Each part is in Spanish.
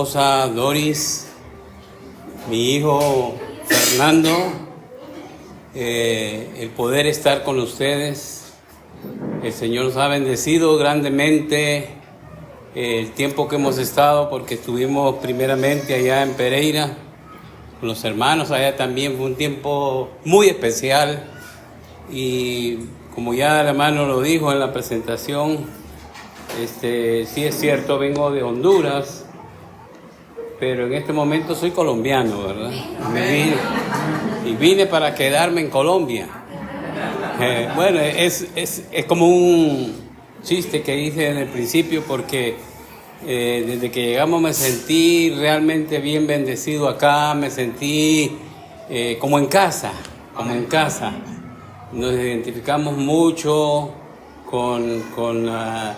esposa Doris, mi hijo Fernando, el poder estar con ustedes. El Señor nos ha bendecido grandemente el tiempo que hemos estado, porque estuvimos primeramente allá en Pereira con los hermanos. Allá también fue un tiempo muy especial, y como ya el hermano lo dijo en la presentación, sí es cierto, vengo de Honduras, pero en este momento soy colombiano, ¿verdad? Vine para quedarme en Colombia. Bueno, es como un chiste que hice en el principio, porque desde que llegamos me sentí realmente bien bendecido acá, me sentí como en casa, Nos identificamos mucho con la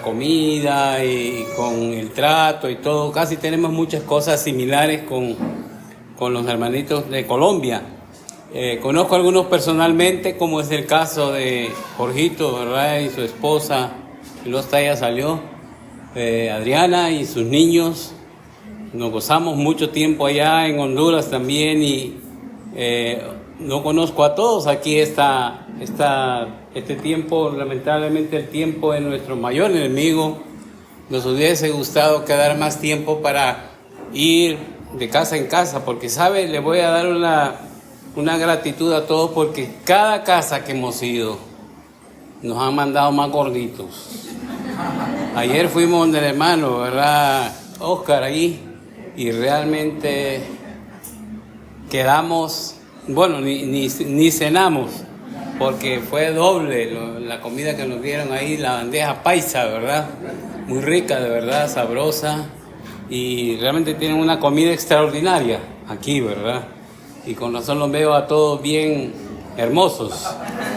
comida y con el trato y todo. Casi tenemos muchas cosas similares con los hermanitos de Colombia. Conozco a algunos personalmente, como es el caso de Jorgito, ¿verdad? Y su esposa, que hasta ella salió, Adriana y sus niños. Nos gozamos mucho tiempo allá en Honduras también, y no conozco a todos aquí. Este tiempo, lamentablemente el tiempo es nuestro mayor enemigo. Nos hubiese gustado quedar más tiempo para ir de casa en casa, porque, ¿sabe? Le voy a dar una gratitud a todos, porque cada casa que hemos ido nos han mandado más gorditos. Ayer fuimos donde el hermano, ¿verdad? Oscar, ahí, y realmente quedamos, bueno, ni cenamos, porque fue doble la comida que nos dieron ahí, la bandeja paisa, ¿verdad? Muy rica, de verdad, sabrosa, y realmente tienen una comida extraordinaria aquí, ¿verdad? Y con razón los veo a todos bien hermosos,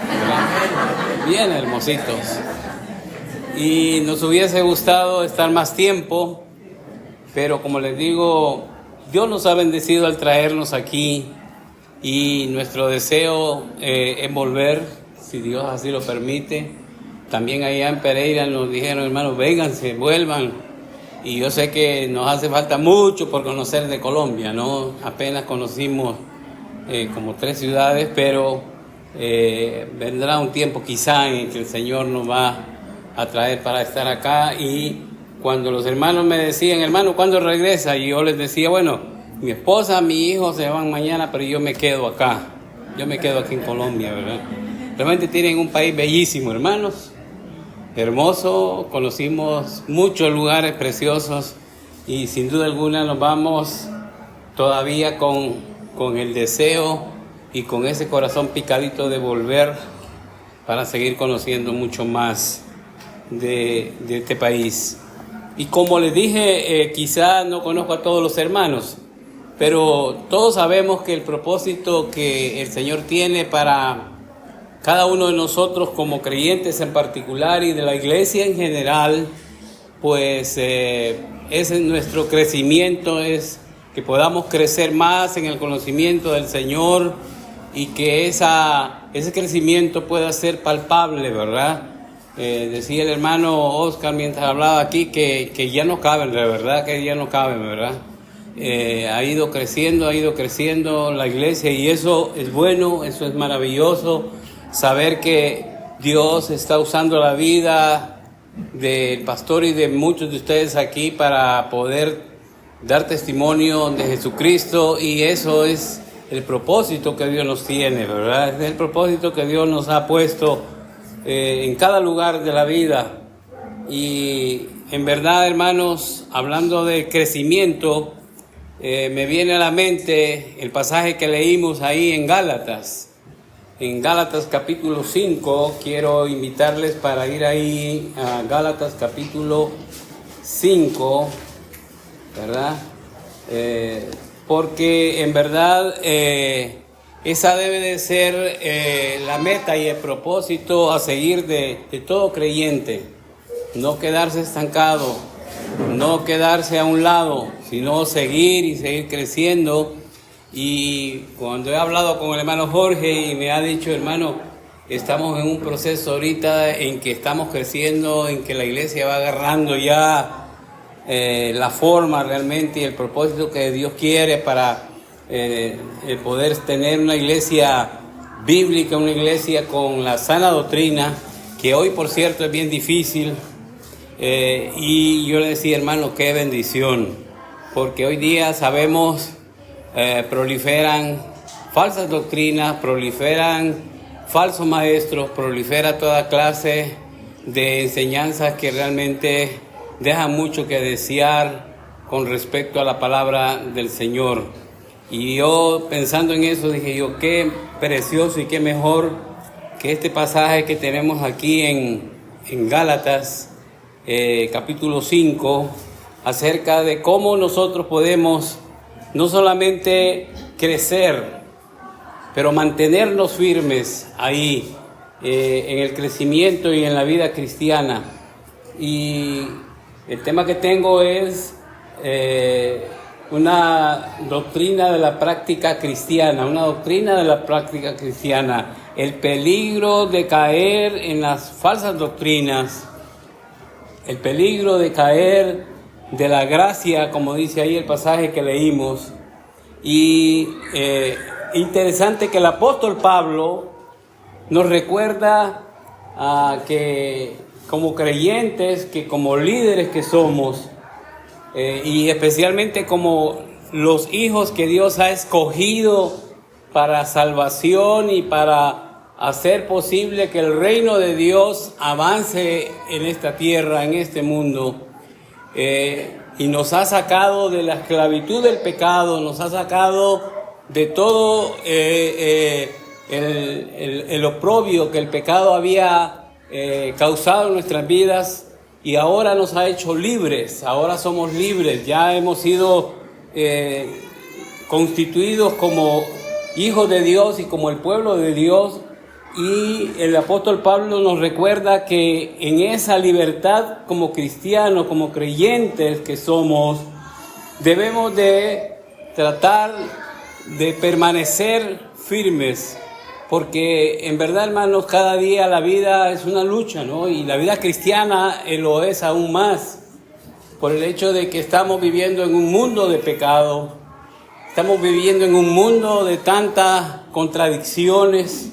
¿verdad? Bien hermositos. Y nos hubiese gustado estar más tiempo, pero como les digo, Dios nos ha bendecido al traernos aquí, y nuestro deseo es volver, si Dios así lo permite. También allá en Pereira nos dijeron, hermanos, vénganse, vuelvan. Y yo sé que nos hace falta mucho por conocer de Colombia, ¿no? Apenas conocimos como 3 ciudades, pero vendrá un tiempo quizá en que el Señor nos va a traer para estar acá. Y cuando los hermanos me decían, hermano, ¿cuándo regresa? Y yo les decía, bueno, mi esposa, mi hijo se van mañana, pero yo me quedo acá. Yo me quedo aquí en Colombia, ¿verdad? Realmente tienen un país bellísimo, hermanos. Hermoso. Conocimos muchos lugares preciosos, y sin duda alguna nos vamos todavía con el deseo y con ese corazón picadito de volver para seguir conociendo mucho más de este país. Y como les dije, quizá no conozco a todos los hermanos, pero todos sabemos que el propósito que el Señor tiene para cada uno de nosotros como creyentes en particular, y de la iglesia en general, pues es nuestro crecimiento, es que podamos crecer más en el conocimiento del Señor, y que ese crecimiento pueda ser palpable, ¿verdad? Decía el hermano Oscar mientras hablaba aquí que ya no caben, de verdad que ya no caben, ¿verdad? Ha ido creciendo la iglesia, y eso es bueno, eso es maravilloso, saber que Dios está usando la vida del pastor y de muchos de ustedes aquí para poder dar testimonio de Jesucristo. Y eso es el propósito que Dios nos tiene, ¿verdad? Es el propósito que Dios nos ha puesto en cada lugar de la vida. Y en verdad, hermanos, hablando de crecimiento, me viene a la mente el pasaje que leímos ahí en Gálatas capítulo 5. Quiero invitarles para ir ahí a Gálatas capítulo 5, ¿verdad? Porque en verdad esa debe de ser la meta y el propósito a seguir de todo creyente. No quedarse estancado, no quedarse a un lado, sino seguir y seguir creciendo. Y cuando he hablado con el hermano Jorge y me ha dicho, hermano, estamos en un proceso ahorita en que estamos creciendo, en que la iglesia va agarrando ya la forma realmente y el propósito que Dios quiere para el poder tener una iglesia bíblica, una iglesia con la sana doctrina, que hoy por cierto es bien difícil. Y yo le decía, hermano, qué bendición, porque hoy día sabemos, proliferan falsas doctrinas, proliferan falsos maestros, prolifera toda clase de enseñanzas que realmente dejan mucho que desear con respecto a la palabra del Señor. Y yo pensando en eso dije yo, qué precioso y qué mejor que este pasaje que tenemos aquí en Gálatas, capítulo 5, acerca de cómo nosotros podemos no solamente crecer, pero mantenernos firmes ahí, en el crecimiento y en la vida cristiana. Y el tema que tengo es una doctrina de la práctica cristiana, el peligro de caer en las falsas doctrinas, el peligro de caer de la gracia, como dice ahí el pasaje que leímos. Y interesante que el apóstol Pablo nos recuerda que como creyentes, que como líderes que somos, y especialmente como los hijos que Dios ha escogido para salvación y para hacer posible que el reino de Dios avance en esta tierra, en este mundo, y nos ha sacado de la esclavitud del pecado, nos ha sacado de todo el oprobio que el pecado había causado en nuestras vidas, y ahora nos ha hecho libres. Ahora somos libres, ya hemos sido constituidos como hijos de Dios y como el pueblo de Dios. Y el apóstol Pablo nos recuerda que en esa libertad, como cristianos, como creyentes que somos, debemos de tratar de permanecer firmes, porque en verdad, hermanos, cada día la vida es una lucha, ¿no? Y la vida cristiana lo es aún más, por el hecho de que estamos viviendo en un mundo de pecado, estamos viviendo en un mundo de tantas contradicciones,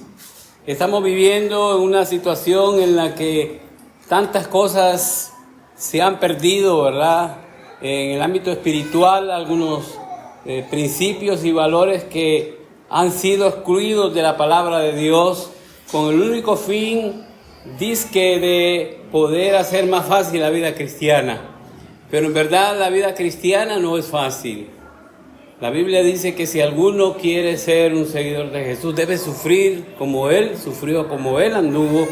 estamos viviendo en una situación en la que tantas cosas se han perdido, ¿verdad? En el ámbito espiritual, algunos principios y valores que han sido excluidos de la palabra de Dios, con el único fin, dizque, de poder hacer más fácil la vida cristiana. Pero en verdad la vida cristiana no es fácil. La Biblia dice que si alguno quiere ser un seguidor de Jesús, debe sufrir como Él sufrió, como Él anduvo.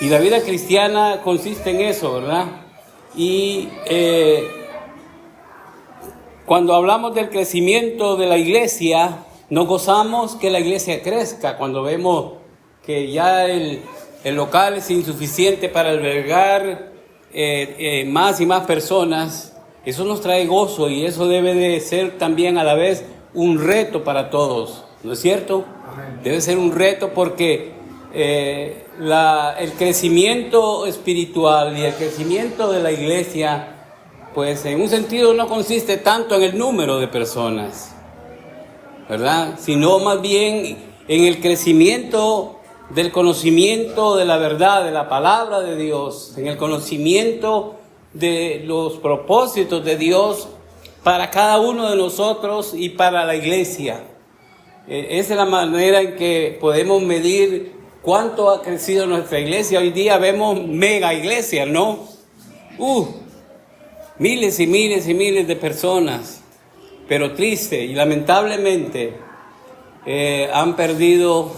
Y la vida cristiana consiste en eso, ¿verdad? Y cuando hablamos del crecimiento de la iglesia, nos gozamos que la iglesia crezca. Cuando vemos que ya el local es insuficiente para albergar más y más personas, eso nos trae gozo, y eso debe de ser también a la vez un reto para todos, ¿no es cierto? Debe ser un reto porque el crecimiento espiritual y el crecimiento de la iglesia, pues en un sentido no consiste tanto en el número de personas, ¿verdad? Sino más bien en el crecimiento del conocimiento de la verdad, de la palabra de Dios, en el conocimiento de los propósitos de Dios para cada uno de nosotros y para la iglesia. Esa es la manera en que podemos medir cuánto ha crecido nuestra iglesia. Hoy día vemos mega iglesias, ¿no? Miles y miles y miles de personas, pero triste y lamentablemente han perdido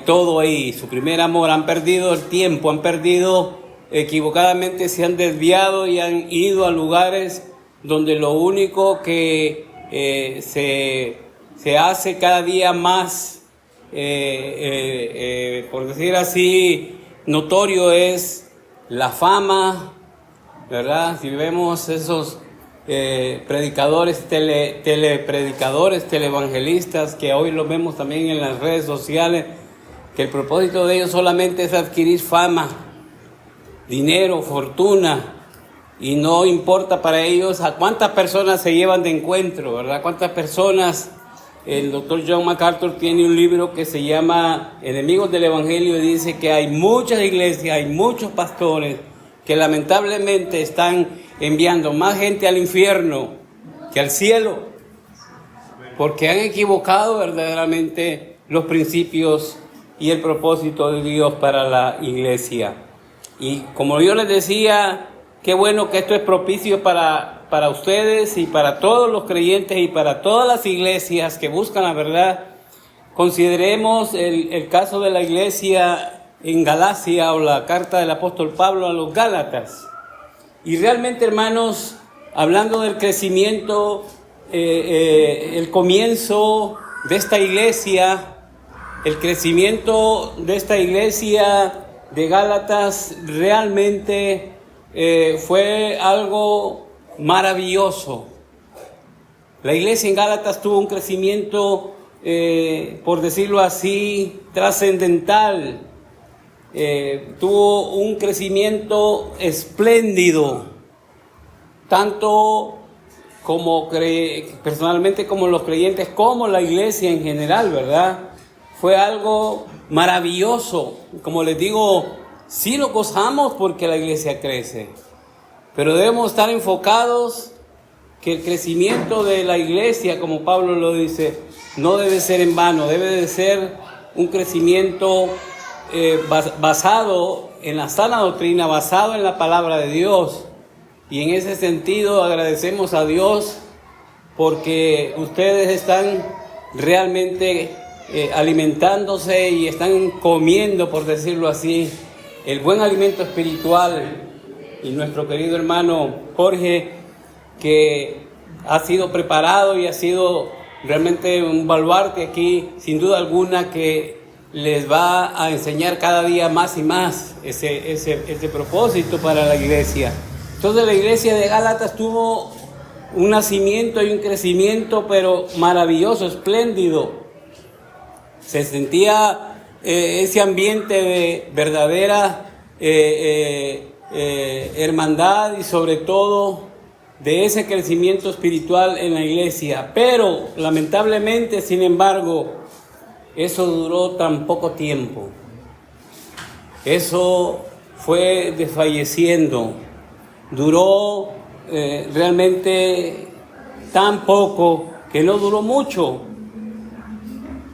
todo ahí, su primer amor, han perdido el tiempo, han perdido, equivocadamente se han desviado y han ido a lugares donde lo único que se hace cada día más, por decir así, notorio es la fama, ¿verdad? Si vemos esos predicadores, telepredicadores, televangelistas, que hoy los vemos también en las redes sociales, que el propósito de ellos solamente es adquirir fama, dinero, fortuna, y no importa para ellos a cuántas personas se llevan de encuentro, ¿verdad? Cuántas personas. El doctor John MacArthur tiene un libro que se llama Enemigos del Evangelio y dice que hay muchas iglesias, hay muchos pastores que lamentablemente están enviando más gente al infierno que al cielo, porque han equivocado verdaderamente los principios y el propósito de Dios para la iglesia. Y como yo les decía, qué bueno que esto es propicio para ustedes y para todos los creyentes y para todas las iglesias que buscan la verdad. Consideremos el caso de la iglesia en Galacia o la carta del apóstol Pablo a los Gálatas. Y realmente, hermanos, hablando del crecimiento, el comienzo de esta iglesia, el crecimiento de esta iglesia de Gálatas realmente fue algo maravilloso. La iglesia en Gálatas tuvo un crecimiento, por decirlo así, trascendental. Tuvo un crecimiento espléndido, tanto como personalmente como los creyentes, como la iglesia en general, ¿verdad? Fue algo maravilloso. Como les digo, sí lo gozamos porque la iglesia crece, pero debemos estar enfocados que el crecimiento de la iglesia, como Pablo lo dice, no debe ser en vano, debe de ser un crecimiento basado en la sana doctrina, basado en la palabra de Dios. Y en ese sentido agradecemos a Dios porque ustedes están realmente alimentándose y están comiendo, por decirlo así, el buen alimento espiritual. Y nuestro querido hermano Jorge, que ha sido preparado y ha sido realmente un baluarte aquí, sin duda alguna, que les va a enseñar cada día más y más ese propósito para la iglesia. Entonces la iglesia de Gálatas tuvo un nacimiento y un crecimiento, pero maravilloso, espléndido. Se sentía ese ambiente de verdadera hermandad y sobre todo de ese crecimiento espiritual en la iglesia. Pero lamentablemente, sin embargo, eso duró tan poco tiempo. Eso fue desfalleciendo. Duró realmente tan poco que no duró mucho.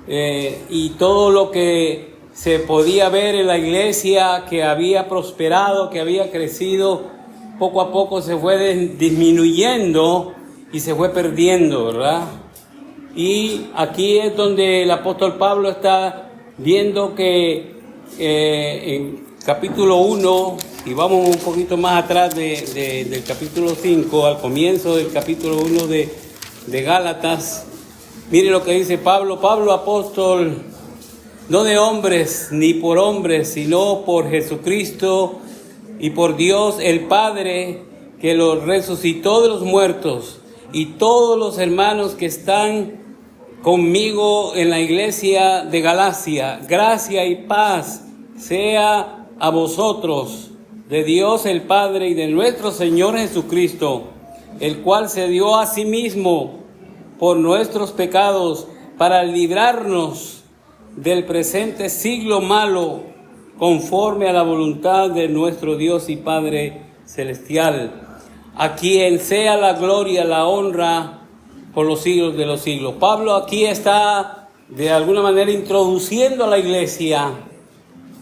Y todo lo que se podía ver en la iglesia que había prosperado, que había crecido, poco a poco se fue disminuyendo y se fue perdiendo, ¿verdad? Y aquí es donde el apóstol Pablo está viendo que en capítulo 1, y vamos un poquito más atrás del capítulo 5, al comienzo del capítulo 1 de Gálatas, mire lo que dice Pablo, apóstol, no de hombres ni por hombres, sino por Jesucristo y por Dios el Padre, que lo resucitó de los muertos, y todos los hermanos que están conmigo en la iglesia de Galacia, gracia y paz sea a vosotros, de Dios el Padre y de nuestro Señor Jesucristo, el cual se dio a sí mismo por nuestros pecados para librarnos del presente siglo malo, conforme a la voluntad de nuestro Dios y Padre celestial, a quien sea la gloria, la honra por los siglos de los siglos. Pablo aquí está de alguna manera introduciendo a la iglesia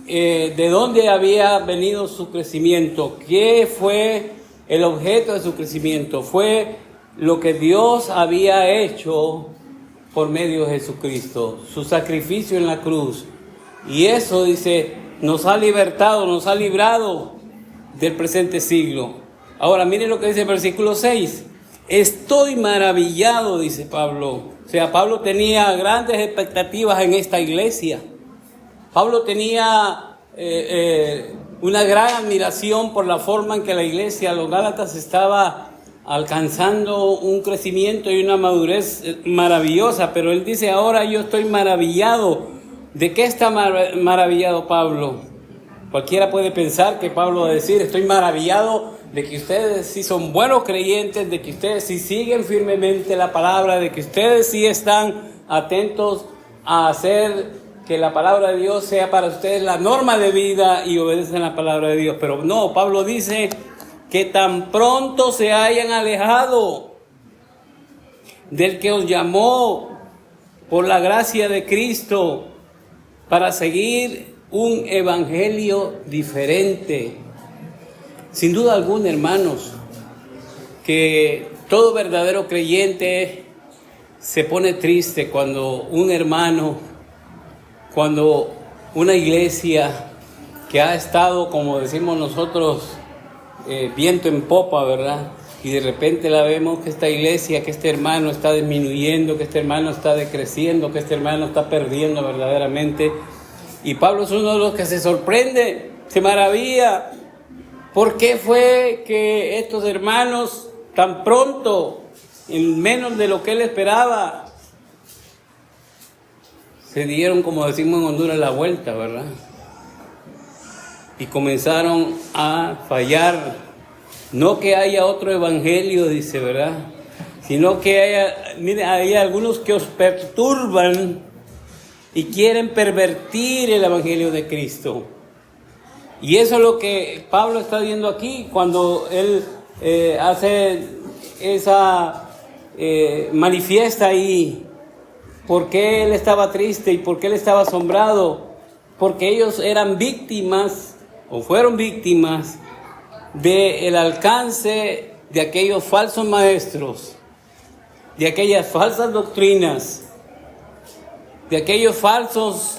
de dónde había venido su crecimiento, qué fue el objeto de su crecimiento. Fue lo que Dios había hecho por medio de Jesucristo, su sacrificio en la cruz. Y eso, dice, nos ha libertado, nos ha librado del presente siglo. Ahora miren lo que dice el versículo 6. Estoy maravillado, dice Pablo. O sea, Pablo tenía grandes expectativas en esta iglesia. Pablo tenía una gran admiración por la forma en que la iglesia, los Gálatas, estaba alcanzando un crecimiento y una madurez maravillosa. Pero él dice, ahora yo estoy maravillado. ¿De qué está maravillado Pablo? Cualquiera puede pensar que Pablo va a decir, estoy maravillado de que ustedes sí son buenos creyentes, de que ustedes sí siguen firmemente la palabra, de que ustedes sí están atentos a hacer que la palabra de Dios sea para ustedes la norma de vida y obedecen la palabra de Dios. Pero no, Pablo dice que tan pronto se hayan alejado del que os llamó por la gracia de Cristo para seguir un evangelio diferente. Sin duda alguna, hermanos, que todo verdadero creyente se pone triste cuando un hermano, cuando una iglesia que ha estado, como decimos nosotros, viento en popa, ¿verdad? Y de repente la vemos que esta iglesia, que este hermano está disminuyendo, que este hermano está decreciendo, que este hermano está perdiendo verdaderamente. Y Pablo es uno de los que se sorprende, se maravilla. ¿Por qué fue que estos hermanos tan pronto, en menos de lo que él esperaba, se dieron, como decimos en Honduras, la vuelta, ¿verdad? Y comenzaron a fallar. No que haya otro evangelio, dice, ¿verdad? Sino que hay algunos que os perturban y quieren pervertir el evangelio de Cristo. Y eso es lo que Pablo está viendo aquí cuando él hace esa manifiesta ahí. ¿Por qué él estaba triste y por qué él estaba asombrado? Porque ellos eran víctimas o fueron víctimas del alcance de aquellos falsos maestros, de aquellas falsas doctrinas, de aquellos falsos,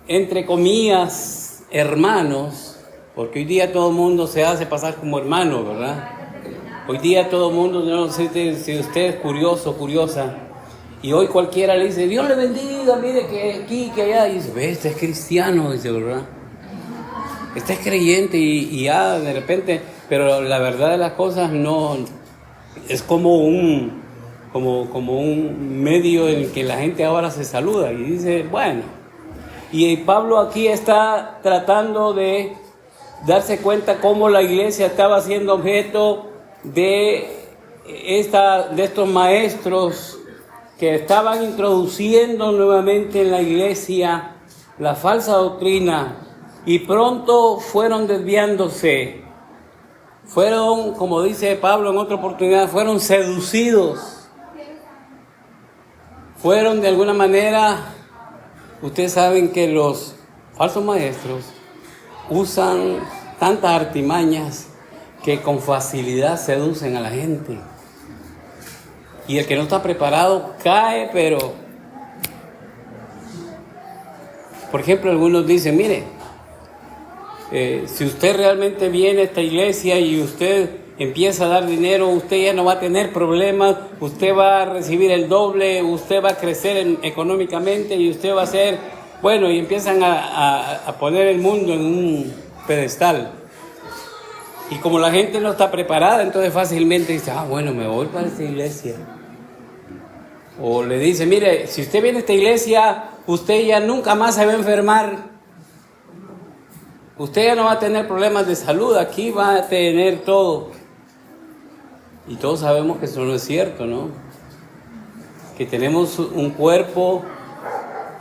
entre comillas, hermanos, porque hoy día todo el mundo se hace pasar como hermano, ¿verdad? Hoy día todo el mundo, no sé si usted es curioso, curiosa, y hoy cualquiera le dice, Dios le bendiga, mire que aquí, que allá, y dice, ve, este es cristiano, dice, ¿verdad? Este es creyente y ya de repente, pero la verdad de las cosas no, es como un medio en el que la gente ahora se saluda y dice, bueno, y Pablo aquí está tratando de darse cuenta cómo la iglesia estaba siendo objeto de estos maestros que estaban introduciendo nuevamente en la iglesia la falsa doctrina. Y pronto fueron desviándose, fueron, como dice Pablo en otra oportunidad, fueron seducidos, fueron de alguna manera, ustedes saben que los falsos maestros usan tantas artimañas que con facilidad seducen a la gente. Y el que no está preparado cae, pero, por ejemplo, algunos dicen, mire, si usted realmente viene a esta iglesia y usted empieza a dar dinero, usted ya no va a tener problemas, usted va a recibir el doble, usted va a crecer económicamente y usted va a ser, bueno, y empiezan a poner el mundo en un pedestal. Y como la gente no está preparada, entonces fácilmente dice, bueno, me voy para esta iglesia. O le dice, mire, si usted viene a esta iglesia, usted ya nunca más se va a enfermar. Usted ya no va a tener problemas de salud, aquí va a tener todo. Y todos sabemos que eso no es cierto, ¿no? Que tenemos un cuerpo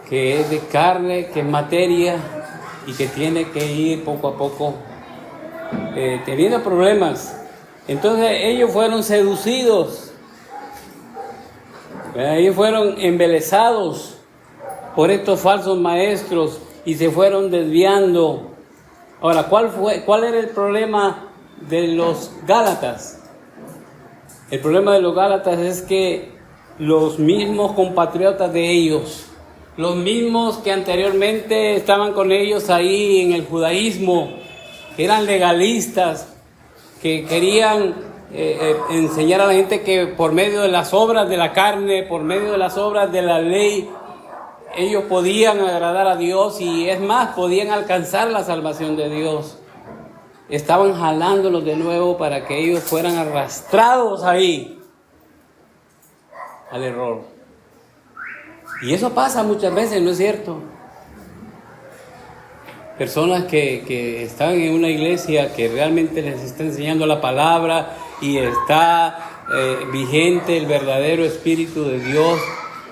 que es de carne, que es materia y que tiene que ir poco a poco teniendo problemas. Entonces ellos fueron seducidos, ellos fueron embelesados por estos falsos maestros y se fueron desviando. Ahora, ¿cuál era el problema de los Gálatas? El problema de los Gálatas es que los mismos compatriotas de ellos, los mismos que anteriormente estaban con ellos ahí en el judaísmo, que eran legalistas, que querían enseñar a la gente que por medio de las obras de la carne, por medio de las obras de la ley, ellos podían agradar a Dios y es más, podían alcanzar la salvación de Dios. Estaban jalándolos de nuevo para que ellos fueran arrastrados ahí al error. Y eso pasa muchas veces, ¿no es cierto? personas que están en una iglesia que realmente les está enseñando la palabra y está vigente el verdadero Espíritu de Dios,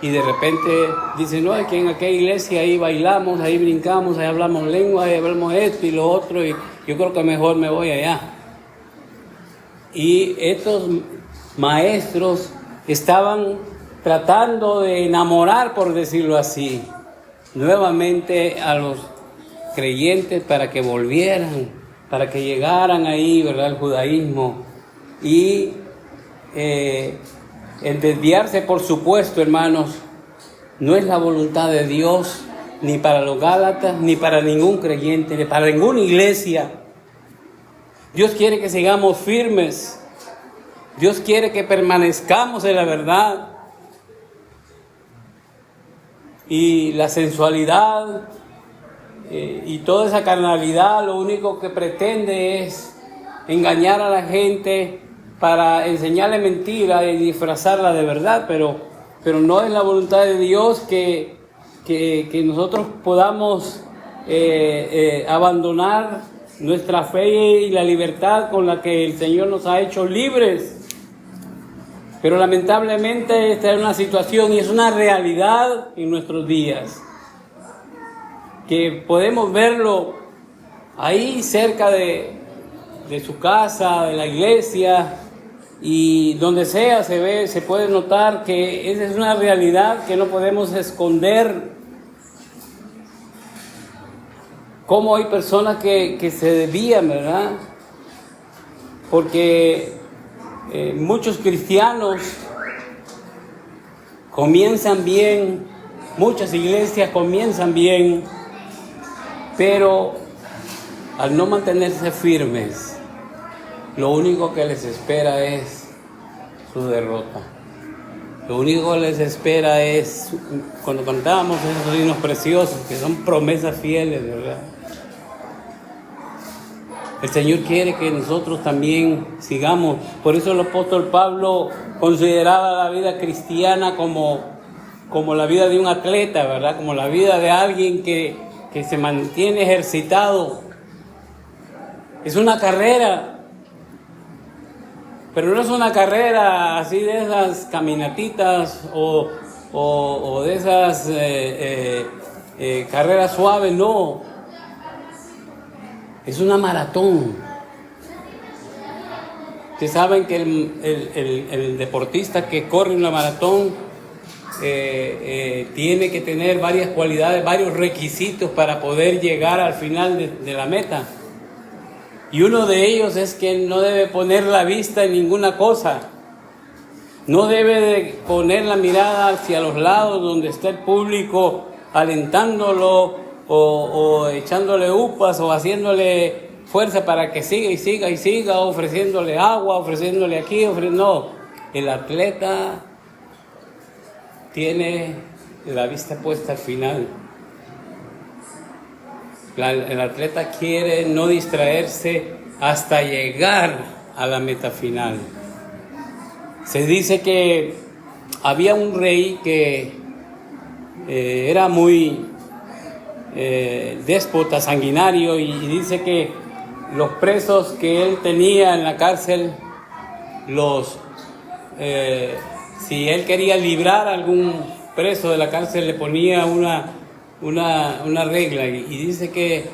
y de repente dicen, no, es que en aquella iglesia ahí bailamos, ahí brincamos, ahí hablamos lengua, ahí hablamos esto y lo otro, y yo creo que mejor me voy allá. Y estos maestros estaban tratando de enamorar, por decirlo así, nuevamente a los creyentes para que volvieran, para que llegaran ahí, ¿verdad?, al judaísmo. Y el desviarse, por supuesto, hermanos, no es la voluntad de Dios, ni para los Gálatas, ni para ningún creyente, ni para ninguna iglesia. Dios quiere que sigamos firmes. Dios quiere que permanezcamos en la verdad. Y la sensualidad y toda esa carnalidad lo único que pretende es engañar a la gente para enseñarle mentira y disfrazarla de verdad, pero no es la voluntad de Dios que nosotros podamos abandonar nuestra fe y la libertad con la que el Señor nos ha hecho libres. Pero lamentablemente esta es una situación y es una realidad en nuestros días, que podemos verlo ahí cerca de su casa, de la iglesia, y donde sea se puede notar que esa es una realidad que no podemos esconder. Cómo hay personas que se desvían, ¿verdad? Porque muchos cristianos comienzan bien, muchas iglesias comienzan bien, pero al no mantenerse firmes, lo único que les espera es su derrota. Lo único que les espera es, cuando cantábamos esos himnos preciosos, que son promesas fieles, ¿verdad? El Señor quiere que nosotros también sigamos. Por eso el apóstol Pablo consideraba la vida cristiana como la vida de un atleta, ¿verdad? Como la vida de alguien que se mantiene ejercitado. Es una carrera, pero no es una carrera así de esas caminatitas o de esas carreras suaves, no. Es una maratón. Ustedes saben que el deportista que corre una maratón tiene que tener varias cualidades, varios requisitos para poder llegar al final de la meta. Y uno de ellos es que no debe poner la vista en ninguna cosa. No debe de poner la mirada hacia los lados donde está el público alentándolo o echándole upas o haciéndole fuerza para que siga y siga y siga, ofreciéndole agua, ofreciéndole aquí, no. El atleta tiene la vista puesta al final. El atleta quiere no distraerse hasta llegar a la meta final. Se dice que había un rey que era muy déspota, sanguinario, y dice que los presos que él tenía en la cárcel, si él quería librar a algún preso de la cárcel, le ponía una regla, y dice que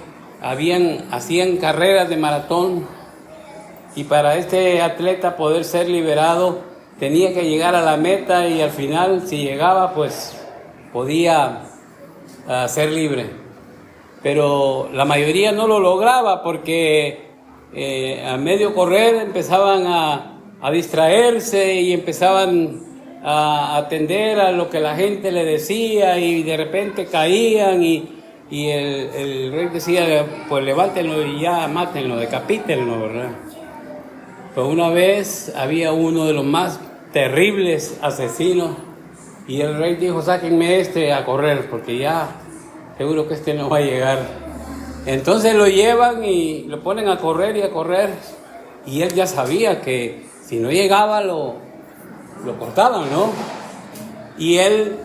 hacían carreras de maratón, y para este atleta poder ser liberado tenía que llegar a la meta, y al final, si llegaba, pues podía ser libre. Pero la mayoría no lo lograba porque a medio correr empezaban a distraerse y empezaban a atender a lo que la gente le decía, y de repente caían y el rey decía, pues levántenlo y ya mátenlo, decapítenlo, ¿verdad? Pues una vez había uno de los más terribles asesinos y el rey dijo, sáquenme a correr porque ya seguro que no va a llegar. Entonces lo llevan y lo ponen a correr y a correr, y él ya sabía que si no llegaba lo cortaban, ¿no? Y él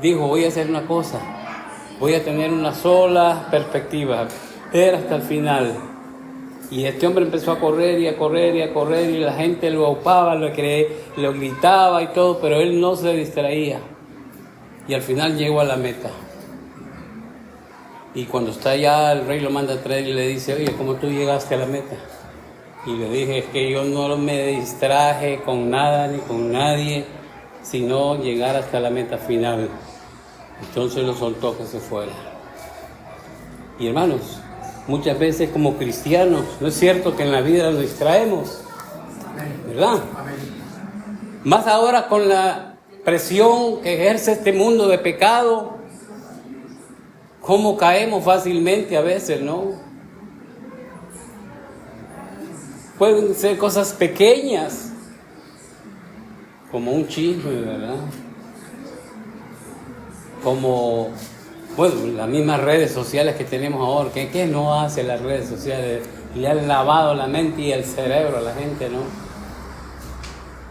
dijo, voy a hacer una cosa, voy a tener una sola perspectiva, ver hasta el final. Y este hombre empezó a correr y a correr y a correr, y la gente lo aupaba, lo gritaba y todo, pero él no se distraía. Y al final llegó a la meta. Y cuando está allá, el rey lo manda a traer y le dice: oye, ¿cómo tú llegaste a la meta? Y le dije: es que yo no me distraje con nada ni con nadie, sino llegar hasta la meta final. Entonces lo soltó que se fuera. Y hermanos, muchas veces como cristianos, ¿no es cierto que en la vida nos distraemos? ¿Verdad? Más ahora con la presión que ejerce este mundo de pecado, cómo caemos fácilmente a veces, ¿no? Pueden ser cosas pequeñas, como un chisme, ¿verdad? Como, bueno, las mismas redes sociales que tenemos ahora. ¿Qué no hace las redes sociales? Le han lavado la mente y el cerebro a la gente, ¿no?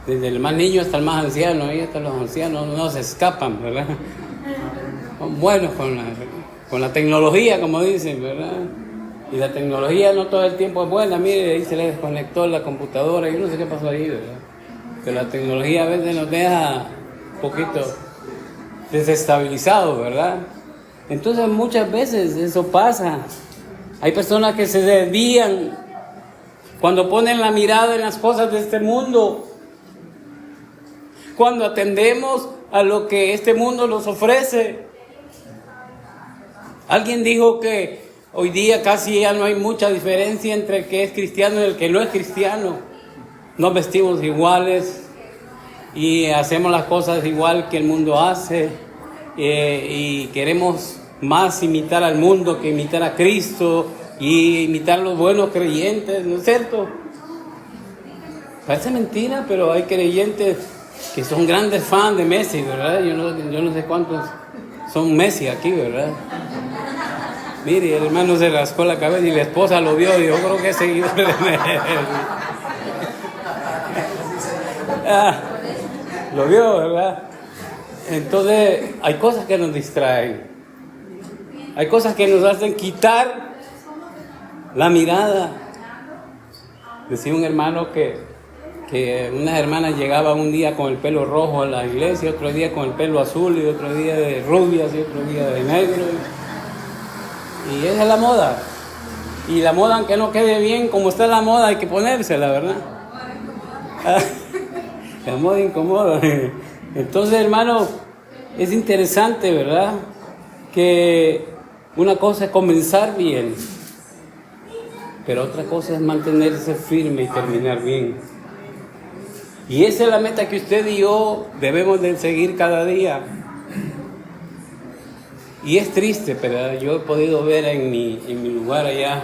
Desde el más niño hasta el más anciano, y hasta los ancianos no se escapan, ¿verdad? Son buenos con la tecnología, como dicen, ¿verdad? Y la tecnología no todo el tiempo es buena. Mire, ahí se le desconectó la computadora, yo no sé qué pasó ahí, ¿verdad? Pero la tecnología a veces nos deja un poquito desestabilizados, ¿verdad? Entonces muchas veces eso pasa. Hay personas que se desvían cuando ponen la mirada en las cosas de este mundo, cuando atendemos a lo que este mundo nos ofrece. Alguien dijo que hoy día casi ya no hay mucha diferencia entre el que es cristiano y el que no es cristiano. Nos vestimos iguales y hacemos las cosas igual que el mundo hace, y queremos más imitar al mundo que imitar a Cristo y imitar a los buenos creyentes, ¿no es cierto? Parece mentira, pero hay creyentes que son grandes fans de Messi, ¿verdad? Yo no sé cuántos son Messi aquí, ¿verdad? Mire, el hermano se rascó la cabeza y la esposa lo vio y yo creo que es seguidor de Messi. Lo vio, ¿verdad? Entonces, hay cosas que nos distraen. Hay cosas que nos hacen quitar la mirada. Decía un hermano que unas hermanas llegaban un día con el pelo rojo a la iglesia, otro día con el pelo azul, y otro día de rubias, y otro día de negro. Y esa es la moda. Y la moda, aunque no quede bien, como está la moda, hay que ponérsela, ¿verdad? La moda incomoda. Entonces, hermano, es interesante, ¿verdad? Que una cosa es comenzar bien, pero otra cosa es mantenerse firme y terminar bien. Y esa es la meta que usted y yo debemos de seguir cada día. Y es triste, pero yo he podido ver en mi lugar allá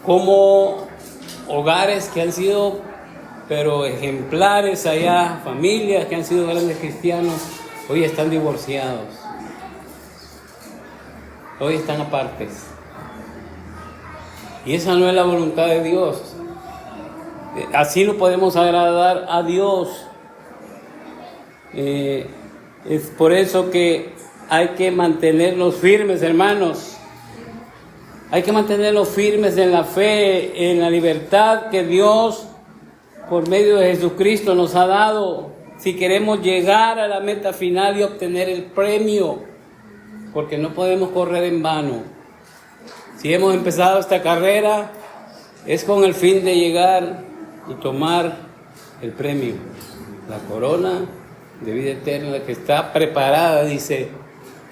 como hogares que han sido, pero ejemplares allá, familias que han sido grandes cristianos, hoy están divorciados, hoy están apartes. Y esa no es la voluntad de Dios. Así no podemos agradar a Dios. Es por eso que hay que mantenernos firmes, hermanos. Hay que mantenernos firmes en la fe, en la libertad que Dios, por medio de Jesucristo, nos ha dado. Si queremos llegar a la meta final y obtener el premio, porque no podemos correr en vano. Si hemos empezado esta carrera, es con el fin de llegar y tomar el premio, la corona de vida eterna que está preparada, dice,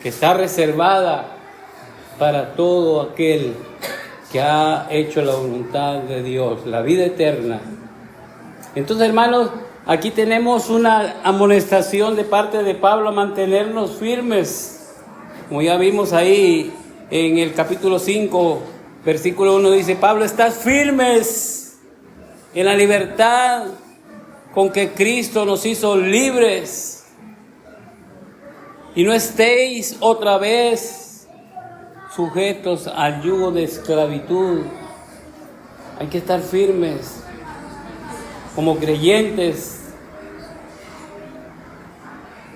que está reservada para todo aquel que ha hecho la voluntad de Dios, la vida eterna. Entonces, hermanos, aquí tenemos una amonestación de parte de Pablo a mantenernos firmes. Como ya vimos ahí en el capítulo 5, versículo 1, dice: Pablo, estás firmes en la libertad con que Cristo nos hizo libres, y no estéis otra vez sujetos al yugo de esclavitud. Hay que estar firmes como creyentes,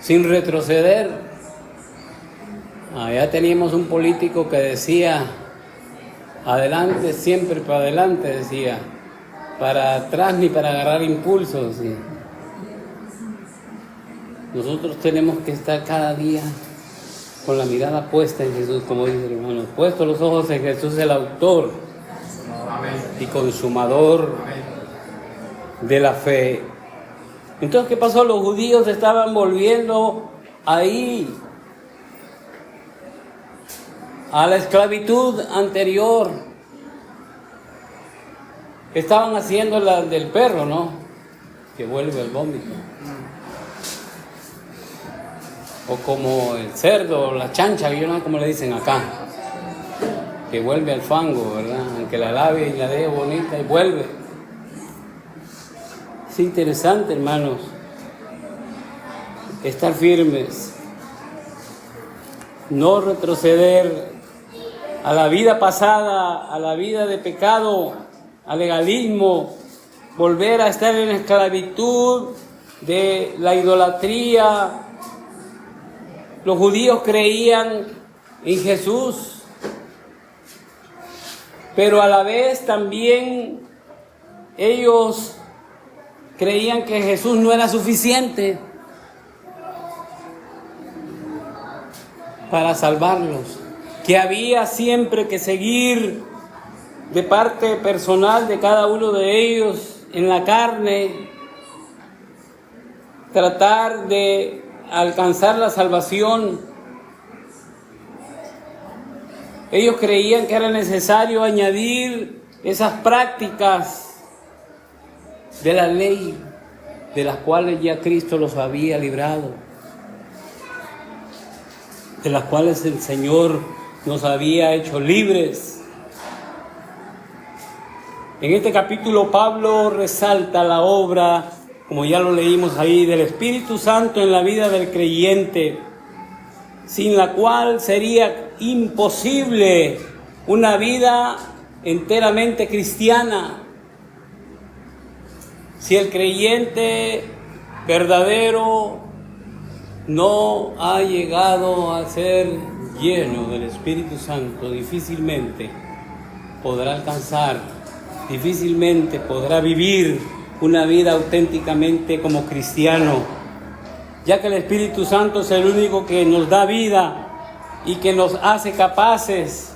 sin retroceder. Allá teníamos un político que decía, adelante, siempre para adelante, decía, para atrás ni para agarrar impulso, decía. Nosotros tenemos que estar cada día con la mirada puesta en Jesús, como dice el hermano, puestos los ojos en Jesús, el autor y consumador de la fe. Entonces, ¿qué pasó? Los judíos estaban volviendo ahí a la esclavitud anterior. Estaban haciendo la del perro, ¿no? Que vuelve al vómito. O como el cerdo, la chancha, yo no sé cómo le dicen acá, que vuelve al fango, ¿verdad? Aunque la lave y la deje bonita y vuelve. Es interesante, hermanos, estar firmes, no retroceder a la vida pasada, a la vida de pecado, al legalismo, volver a estar en la esclavitud de la idolatría. Los judíos creían en Jesús, pero a la vez también ellos creían que Jesús no era suficiente para salvarlos, que había siempre que seguir de parte personal de cada uno de ellos en la carne, tratar de alcanzar la salvación. Ellos creían que era necesario añadir esas prácticas de la ley, de las cuales ya Cristo los había librado, de las cuales el Señor nos había hecho libres. En este capítulo Pablo resalta la obra, como ya lo leímos ahí, del Espíritu Santo en la vida del creyente, sin la cual sería imposible una vida enteramente cristiana. Si el creyente verdadero no ha llegado a ser lleno del Espíritu Santo, difícilmente podrá alcanzar, difícilmente podrá vivir una vida auténticamente como cristiano, ya que el Espíritu Santo es el único que nos da vida y que nos hace capaces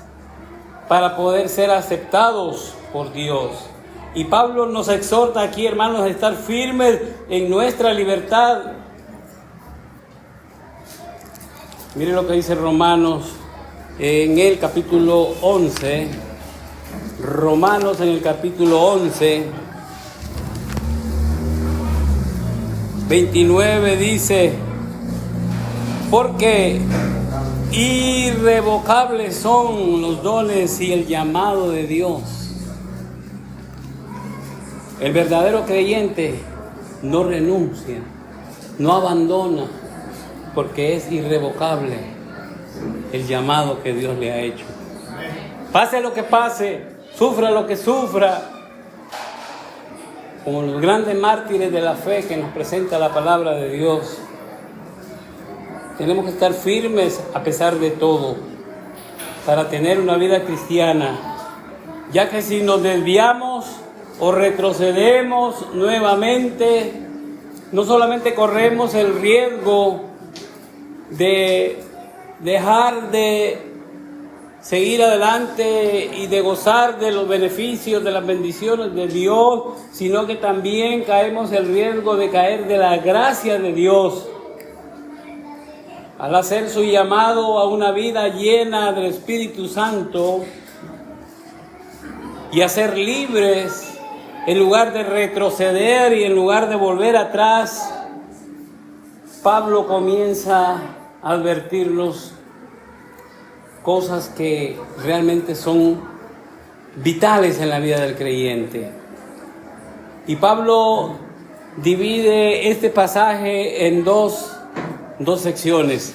para poder ser aceptados por Dios. Y Pablo nos exhorta aquí, hermanos, a estar firmes en nuestra libertad. Miren lo que dice Romanos en el capítulo 11. Romanos en el capítulo 11, 29 dice: porque irrevocables son los dones y el llamado de Dios. El verdadero creyente no renuncia, no abandona, porque es irrevocable el llamado que Dios le ha hecho. Pase lo que pase, sufra lo que sufra, como los grandes mártires de la fe que nos presenta la palabra de Dios, tenemos que estar firmes a pesar de todo para tener una vida cristiana, ya que si nos desviamos o retrocedemos nuevamente, no solamente corremos el riesgo de dejar de seguir adelante y de gozar de los beneficios, de las bendiciones de Dios, sino que también caemos el riesgo de caer de la gracia de Dios. Al hacer su llamado a una vida llena del Espíritu Santo y a ser libres, en lugar de retroceder y en lugar de volver atrás, Pablo comienza a advertirnos cosas que realmente son vitales en la vida del creyente. Y Pablo divide este pasaje en dos secciones.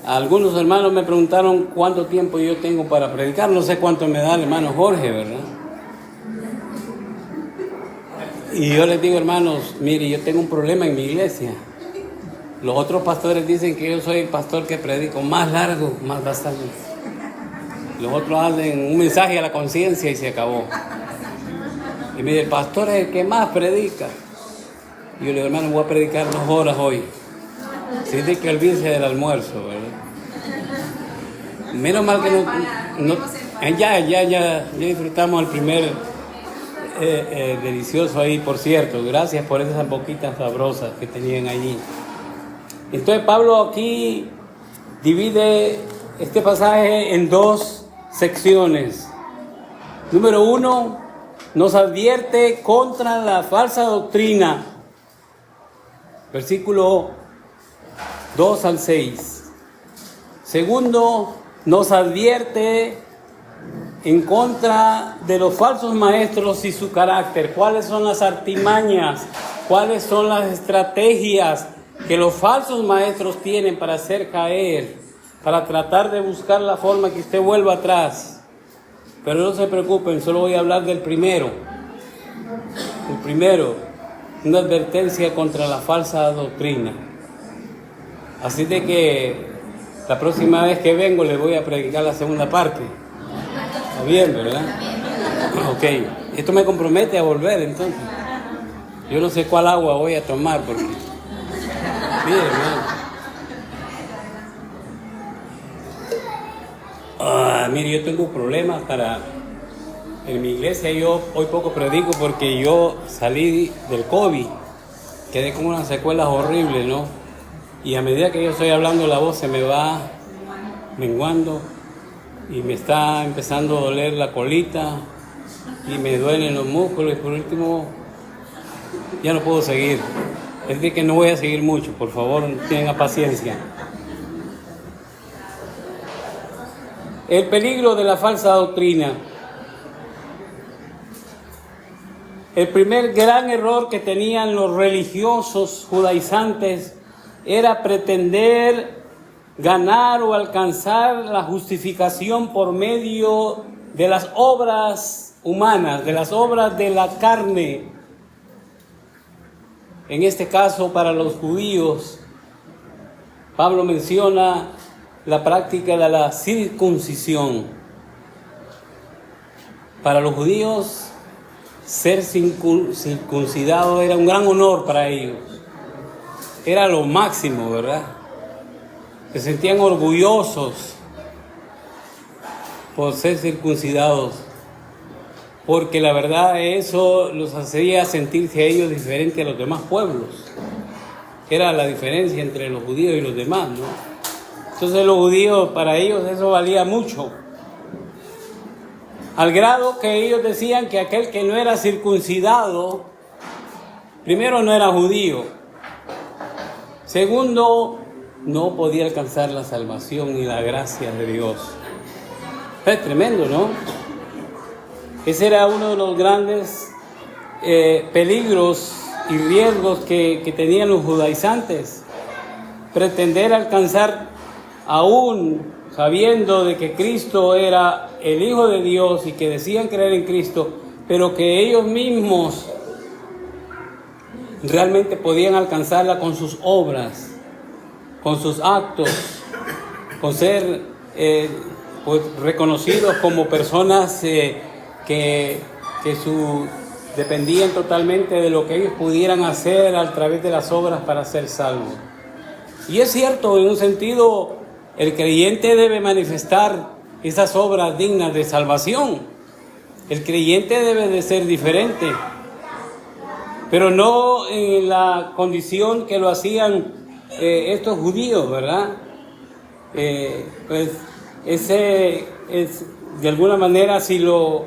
Algunos hermanos me preguntaron cuánto tiempo yo tengo para predicar. No sé cuánto me da el hermano Jorge, ¿verdad? Y yo les digo, hermanos, mire, yo tengo un problema en mi iglesia. Los otros pastores dicen que yo soy el pastor que predico más largo, más bastante. Los otros hacen un mensaje a la conciencia y se acabó. Y me dice, el pastor es el que más predica. Y yo le digo, hermano, voy a predicar 2 horas hoy. Si dice que olvídese del almuerzo, ¿verdad? Menos mal que ya disfrutamos el primer delicioso ahí, por cierto. Gracias por esas boquitas sabrosas que tenían allí. Entonces Pablo aquí divide este pasaje en 2 secciones. Número 1, nos advierte contra la falsa doctrina. Versículo 2 al 6. Segundo, nos advierte en contra de los falsos maestros y su carácter. ¿Cuáles son las artimañas? ¿Cuáles son las estrategias que los falsos maestros tienen para hacer caer, para tratar de buscar la forma que usted vuelva atrás? Pero no se preocupen, solo voy a hablar del primero. El primero, una advertencia contra la falsa doctrina. Así de que la próxima vez que vengo les voy a predicar la segunda parte. Está bien, ¿verdad? Ok, esto me compromete a volver entonces. Yo no sé cuál agua voy a tomar porque... Mire, hermano. Mire, yo tengo problemas en mi iglesia. Yo hoy poco predico porque yo salí del COVID. Quedé con unas secuelas horribles, ¿no? Y a medida que yo estoy hablando, la voz se me va menguando y me está empezando a doler la colita y me duelen los músculos y por último ya no puedo seguir. Es decir que no voy a seguir mucho, por favor, tengan paciencia. El peligro de la falsa doctrina. El primer gran error que tenían los religiosos judaizantes era pretender ganar o alcanzar la justificación por medio de las obras humanas, de las obras de la carne. En este caso, para los judíos, Pablo menciona la práctica de la circuncisión. Para los judíos, ser circuncidado era un gran honor para ellos. Era lo máximo, ¿verdad? Se sentían orgullosos por ser circuncidados, porque la verdad eso los hacía sentirse a ellos diferentes a los demás pueblos. Era la diferencia entre los judíos y los demás, ¿no? Entonces los judíos, para ellos eso valía mucho, al grado que ellos decían que aquel que no era circuncidado, primero no era judío, segundo no podía alcanzar la salvación y la gracia de Dios. Es tremendo, ¿no? Ese era uno de los grandes peligros y riesgos que tenían los judaizantes. Pretender alcanzar, aún sabiendo de que Cristo era el Hijo de Dios y que decían creer en Cristo, pero que ellos mismos realmente podían alcanzarla con sus obras, con sus actos, con ser pues, reconocidos como personas que dependían totalmente de lo que ellos pudieran hacer a través de las obras para ser salvos. Y es cierto, en un sentido, el creyente debe manifestar esas obras dignas de salvación. El creyente debe de ser diferente, pero no en la condición que lo hacían estos judíos, ¿verdad? Pues ese es, de alguna manera, si lo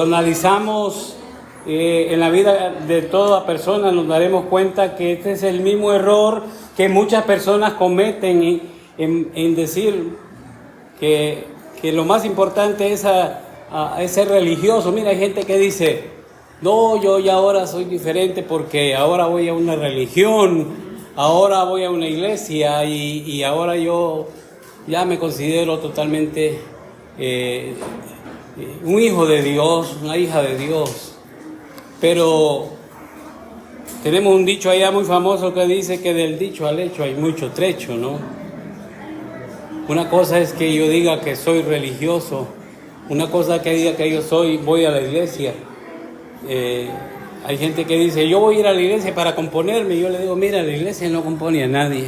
analizamos en la vida de toda persona, nos daremos cuenta que este es el mismo error que muchas personas cometen en decir que lo más importante es ser religioso. Mira, hay gente que dice, no, yo ya ahora soy diferente porque ahora voy a una religión, ahora voy a una iglesia y ahora yo ya me considero totalmente un hijo de Dios, una hija de Dios. Pero Tenemos un dicho allá muy famoso que dice que del dicho al hecho hay mucho trecho, ¿no? Una cosa es que yo diga que soy religioso, una cosa es que diga que voy a la iglesia. Hay gente que dice, yo voy a ir a la iglesia para componerme, y yo le digo, mira, la iglesia no compone a nadie.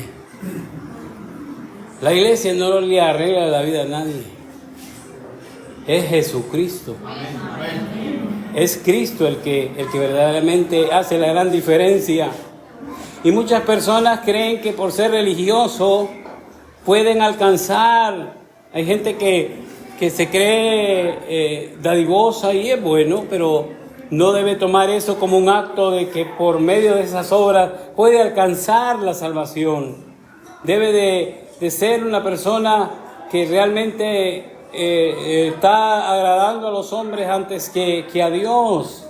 La iglesia no le arregla la vida a nadie. Es Jesucristo. Es Cristo el que verdaderamente hace la gran diferencia. Y muchas personas creen que por ser religioso pueden alcanzar. Hay gente que se cree dadivosa y es bueno, pero no debe tomar eso como un acto de que por medio de esas obras puede alcanzar la salvación. Debe de ser una persona que realmente está agradando a los hombres antes que a Dios.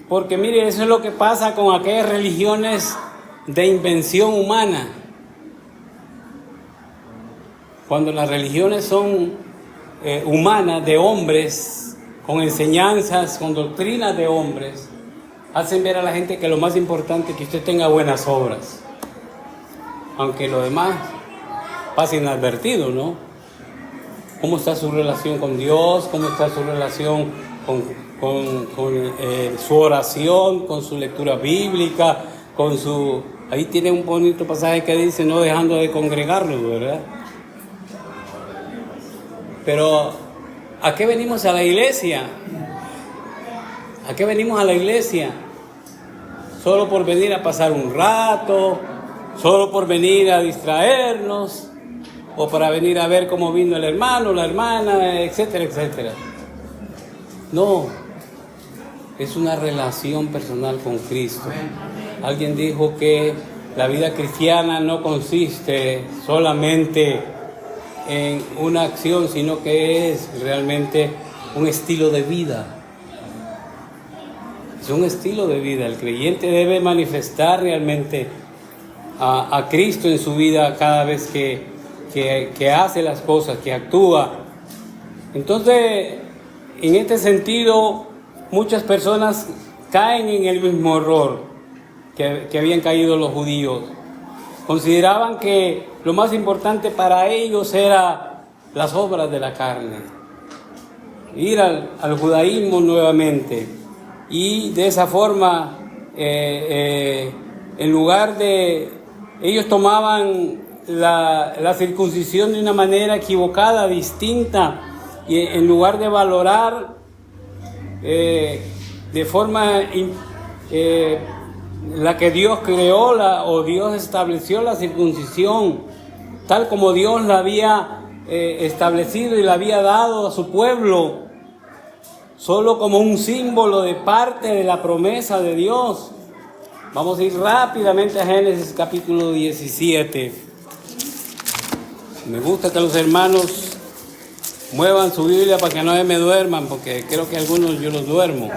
Porque mire, eso es lo que pasa con aquellas religiones de invención humana. Cuando las religiones son humanas, de hombres, con enseñanzas, con doctrinas de hombres, hacen ver a la gente que lo más importante es que usted tenga buenas obras. Aunque lo demás pase inadvertido, ¿no? ¿Cómo está su relación con Dios? ¿Cómo está su relación con su oración, con su lectura bíblica, con su... Ahí tiene un bonito pasaje que dice, no dejando de congregarlos, ¿verdad? Pero, ¿a qué venimos a la iglesia? ¿A qué venimos a la iglesia? ¿Solo por venir a pasar un rato? ¿Solo por venir a distraernos? ¿O para venir a ver cómo vino el hermano, la hermana, etcétera, etcétera? No, es una relación personal con Cristo. Alguien dijo que la vida cristiana no consiste solamente en una acción, sino que es realmente un estilo de vida. Es un estilo de vida. El creyente debe manifestar realmente a Cristo en su vida cada vez que hace las cosas, que actúa. Entonces, en este sentido, muchas personas caen en el mismo error que habían caído los judíos. Consideraban que lo más importante para ellos era las obras de la carne. Ir al judaísmo nuevamente. Y de esa forma, en lugar de... Ellos tomaban la circuncisión de una manera equivocada, distinta, y en lugar de valorar de forma la que Dios creó o Dios estableció la circuncisión, tal como Dios la había establecido y la había dado a su pueblo, solo como un símbolo de parte de la promesa de Dios. Vamos a ir rápidamente a Génesis capítulo 17. Me gusta que los hermanos muevan su Biblia para que no me duerman, porque creo que algunos yo los duermo.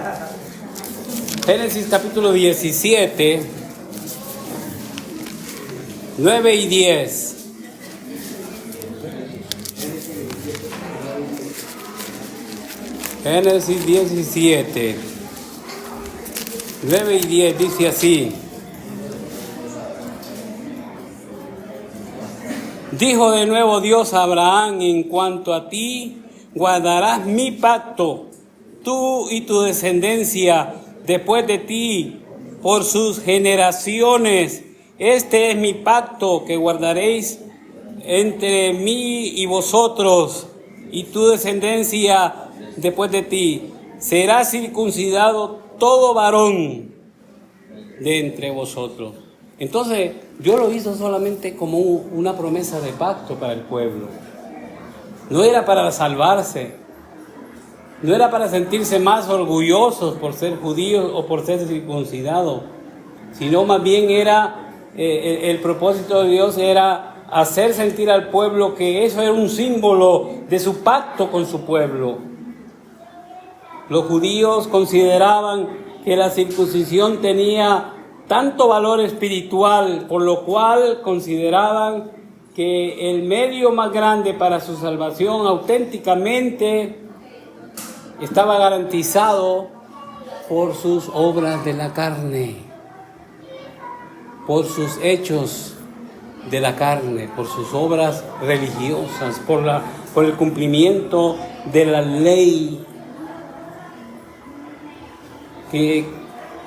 Génesis capítulo 17, 9 y 10. Génesis 17, 9 y 10 dice así. Dijo de nuevo Dios a Abraham, en cuanto a ti, guardarás mi pacto, tú y tu descendencia después de ti, por sus generaciones. Este es mi pacto que guardaréis entre mí y vosotros, y tu descendencia después de ti. Será circuncidado todo varón de entre vosotros. Entonces, Dios lo hizo solamente como una promesa de pacto para el pueblo. No era para salvarse, no era para sentirse más orgullosos por ser judíos o por ser circuncidados, sino más bien era, el propósito de Dios era hacer sentir al pueblo que eso era un símbolo de su pacto con su pueblo. Los judíos consideraban que la circuncisión tenía tanto valor espiritual, por lo cual consideraban que el medio más grande para su salvación auténticamente estaba garantizado por sus obras de la carne, por sus hechos de la carne, por sus obras religiosas, por el cumplimiento de la ley, que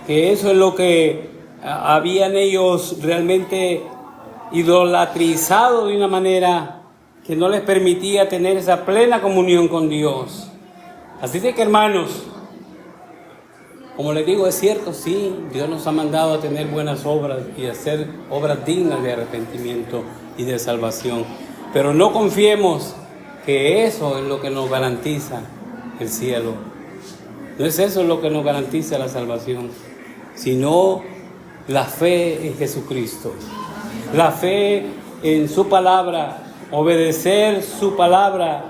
eso es lo que habían ellos realmente idolatrizado de una manera que no les permitía tener esa plena comunión con Dios. Así de que, hermanos, como les digo, es cierto, sí, Dios nos ha mandado a tener buenas obras y a hacer obras dignas de arrepentimiento y de salvación. Pero no confiemos que eso es lo que nos garantiza el cielo. No es eso lo que nos garantiza la salvación, sino la fe en Jesucristo, la fe en su palabra, obedecer su palabra.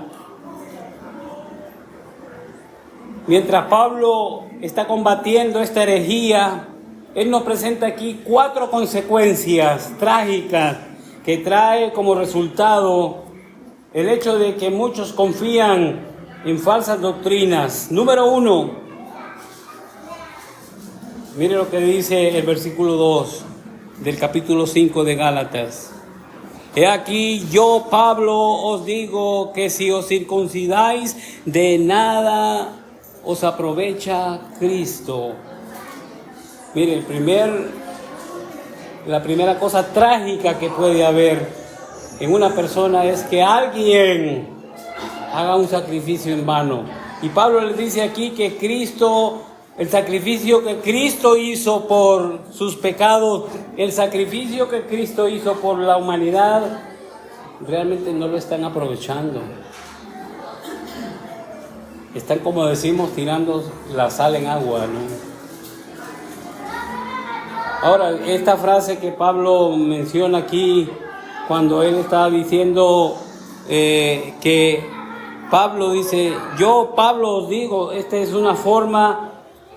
Mientras Pablo está combatiendo esta herejía, él nos presenta aquí 4 consecuencias trágicas que trae como resultado el hecho de que muchos confían en falsas doctrinas. Número 1, mire lo que dice el versículo 2 del capítulo 5 de Gálatas. He aquí, yo, Pablo, os digo que si os circuncidáis, de nada os aprovecha Cristo. Mire, la primera cosa trágica que puede haber en una persona es que alguien haga un sacrificio en vano. Y Pablo le dice aquí que Cristo, el sacrificio que Cristo hizo por sus pecados, el sacrificio que Cristo hizo por la humanidad, realmente no lo están aprovechando. Están, como decimos, tirando la sal en agua, ¿no? Ahora, esta frase que Pablo menciona aquí, cuando él está diciendo que Pablo dice, yo, Pablo, os digo, esta es una forma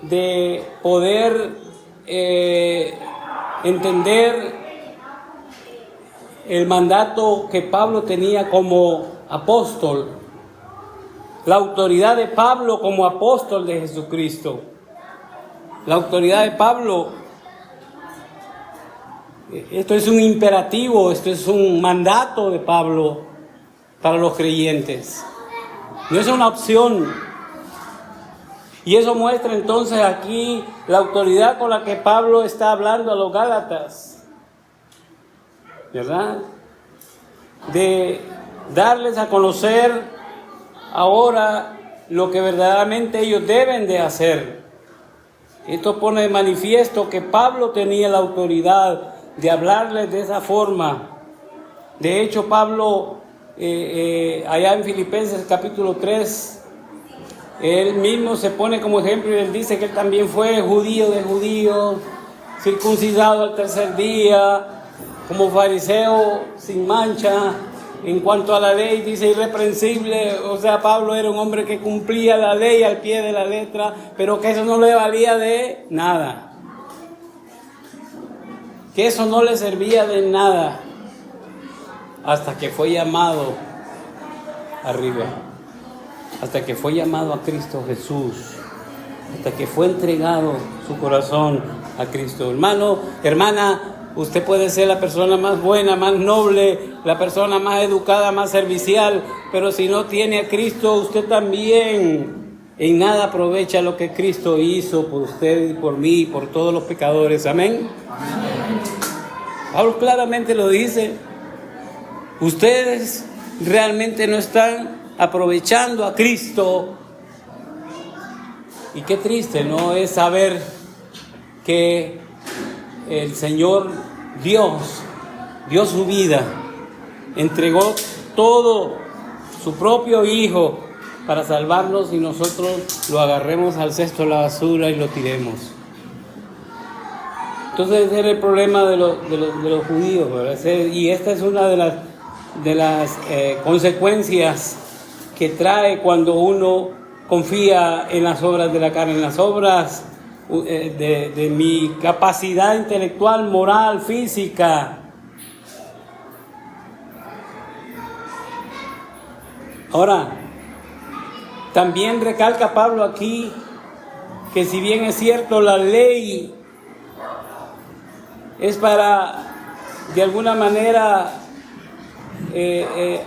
de poder entender el mandato que Pablo tenía como apóstol, la autoridad de Pablo como apóstol de Jesucristo. La autoridad de Pablo, esto es un imperativo, esto es un mandato de Pablo para los creyentes. No es una opción. Y eso muestra entonces aquí la autoridad con la que Pablo está hablando a los Gálatas, ¿verdad? De darles a conocer ahora lo que verdaderamente ellos deben de hacer. Esto pone de manifiesto que Pablo tenía la autoridad de hablarles de esa forma. De hecho, Pablo, allá en Filipenses capítulo 3, él mismo se pone como ejemplo y él dice que él también fue judío de judíos, circuncidado al tercer día, como fariseo sin mancha. En cuanto a la ley, dice irreprensible. O sea, Pablo era un hombre que cumplía la ley al pie de la letra, pero que eso no le valía de nada. Que eso no le servía de nada hasta que fue llamado arriba. Hasta que fue llamado a Cristo Jesús. Hasta que fue entregado su corazón a Cristo. Hermano, hermana, usted puede ser la persona más buena, más noble, la persona más educada, más servicial, pero si no tiene a Cristo, usted también en nada aprovecha lo que Cristo hizo por usted y por mí y por todos los pecadores. Amén. Amén. Pablo claramente lo dice. Ustedes realmente no están aprovechando a Cristo. Y qué triste, ¿no? Es saber que el Señor Dios dio su vida, entregó todo, su propio Hijo, para salvarnos y nosotros lo agarremos al cesto de la basura y lo tiremos. Entonces ese era el problema de los judíos, ¿verdad? Y esta es una de las consecuencias que trae cuando uno confía en las obras de la carne, en las obras de mi capacidad intelectual, moral, física. Ahora, también recalca Pablo aquí que si bien es cierto la ley es para de alguna manera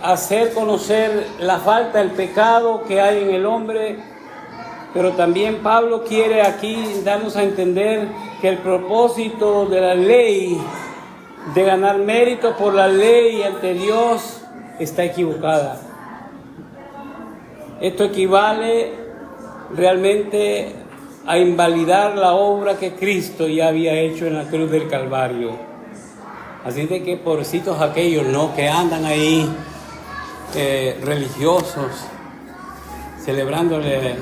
hacer conocer la falta, el pecado que hay en el hombre, pero también Pablo quiere aquí darnos a entender que el propósito de la ley, de ganar mérito por la ley ante Dios, está equivocada. Esto equivale realmente a invalidar la obra que Cristo ya había hecho en la cruz del Calvario. Así de que pobrecitos aquellos, ¿no?, que andan ahí religiosos, celebrándole